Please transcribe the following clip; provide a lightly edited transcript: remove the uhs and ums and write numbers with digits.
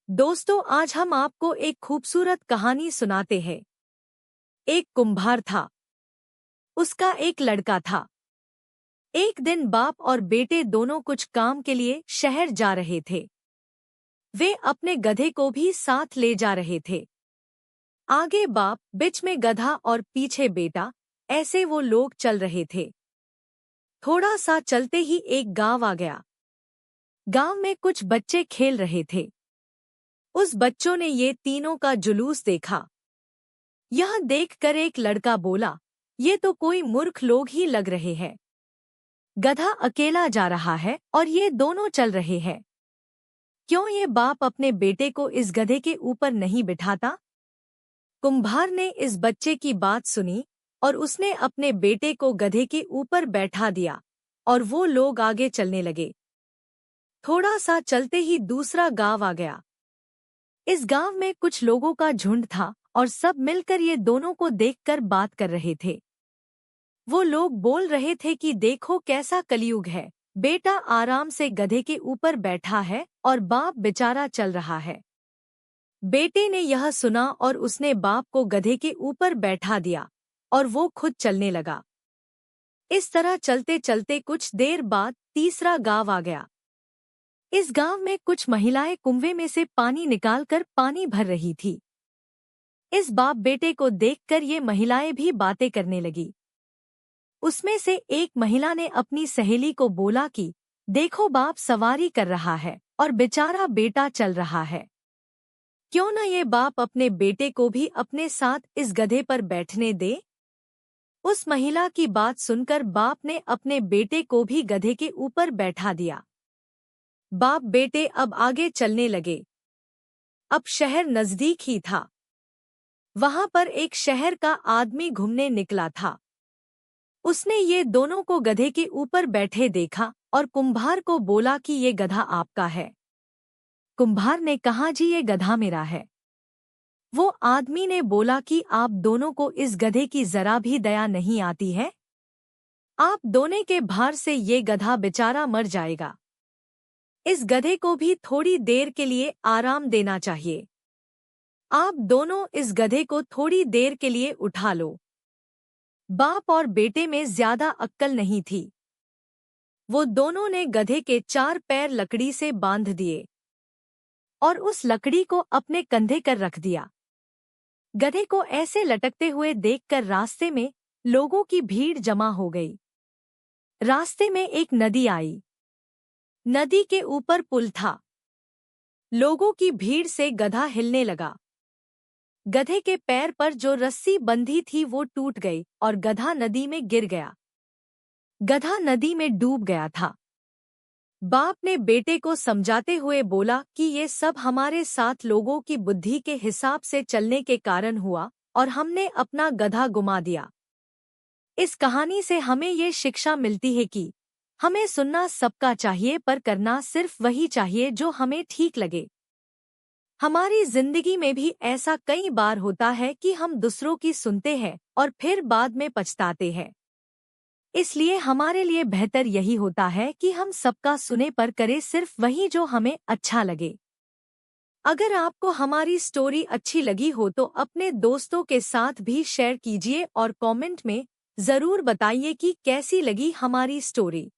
दोस्तों, आज हम आपको एक खूबसूरत कहानी सुनाते हैं। एक कुम्हार था। उसका एक लड़का था। एक दिन बाप और बेटे दोनों कुछ काम के लिए शहर जा रहे थे। वे अपने गधे को भी साथ ले जा रहे थे। आगे बाप, बीच में गधा और पीछे बेटा, ऐसे वो लोग चल रहे थे। थोड़ा सा चलते ही एक गांव आ गया। गांव में कुछ बच्चे खेल रहे थे। उस बच्चों ने ये तीनों का जुलूस देखा। यह देखकर एक लड़का बोला, ये तो कोई मूर्ख लोग ही लग रहे हैं। गधा अकेला जा रहा है और ये दोनों चल रहे हैं। क्यों ये बाप अपने बेटे को इस गधे के ऊपर नहीं बिठाता? कुम्हार ने इस बच्चे की बात सुनी और उसने अपने बेटे को गधे के ऊपर बैठा दिया और वो लोग आगे चलने लगे। थोड़ा सा चलते ही दूसरा गांव आ गया। इस गांव में कुछ लोगों का झुंड था और सब मिलकर ये दोनों को देखकर बात कर रहे थे। वो लोग बोल रहे थे कि देखो कैसा कलयुग है। बेटा आराम से गधे के ऊपर बैठा है और बाप बेचारा चल रहा है। बेटे ने यह सुना और उसने बाप को गधे के ऊपर बैठा दिया और वो खुद चलने लगा। इस तरह चलते चलते कुछ देर बाद तीसरा गांव आ गया। इस गांव में कुछ महिलाएं कुएं में से पानी निकालकर पानी भर रही थी। इस बाप बेटे को देखकर ये महिलाएं भी बातें करने लगी। उसमें से एक महिला ने अपनी सहेली को बोला कि देखो बाप सवारी कर रहा है और बेचारा बेटा चल रहा है। क्यों न ये बाप अपने बेटे को भी अपने साथ इस गधे पर बैठने दे? उस महिला की बात सुनकर बाप ने अपने बेटे को भी गधे के ऊपर बैठा दिया। बाप बेटे अब आगे चलने लगे। अब शहर नजदीक ही था। वहां पर एक शहर का आदमी घूमने निकला था। उसने ये दोनों को गधे के ऊपर बैठे देखा और कुम्हार को बोला कि ये गधा आपका है। कुम्हार ने कहा, जी ये गधा मेरा है। वो आदमी ने बोला कि आप दोनों को इस गधे की जरा भी दया नहीं आती है? आप दोनों के भार से ये गधा बेचारा मर जाएगा। इस गधे को भी थोड़ी देर के लिए आराम देना चाहिए। आप दोनों इस गधे को थोड़ी देर के लिए उठा लो। बाप और बेटे में ज्यादा अक्ल नहीं थी। वो दोनों ने गधे के 4 पैर लकड़ी से बांध दिए और उस लकड़ी को अपने कंधे कर रख दिया। गधे को ऐसे लटकते हुए देखकर रास्ते में लोगों की भीड़ जमा हो गई। रास्ते में एक नदी आई। नदी के ऊपर पुल था। लोगों की भीड़ से गधा हिलने लगा। गधे के पैर पर जो रस्सी बंधी थी वो टूट गई और गधा नदी में गिर गया। गधा नदी में डूब गया था। बाप ने बेटे को समझाते हुए बोला कि ये सब हमारे साथ लोगों की बुद्धि के हिसाब से चलने के कारण हुआ और हमने अपना गधा गुमा दिया। इस कहानी से हमें ये शिक्षा मिलती है कि हमें सुनना सबका चाहिए पर करना सिर्फ वही चाहिए जो हमें ठीक लगे। हमारी जिंदगी में भी ऐसा कई बार होता है कि हम दूसरों की सुनते हैं और फिर बाद में पछताते हैं। इसलिए हमारे लिए बेहतर यही होता है कि हम सबका सुने पर करें सिर्फ वही जो हमें अच्छा लगे। अगर आपको हमारी स्टोरी अच्छी लगी हो तो अपने दोस्तों के साथ भी शेयर कीजिए और कमेंट में जरूर बताइए कि कैसी लगी हमारी स्टोरी।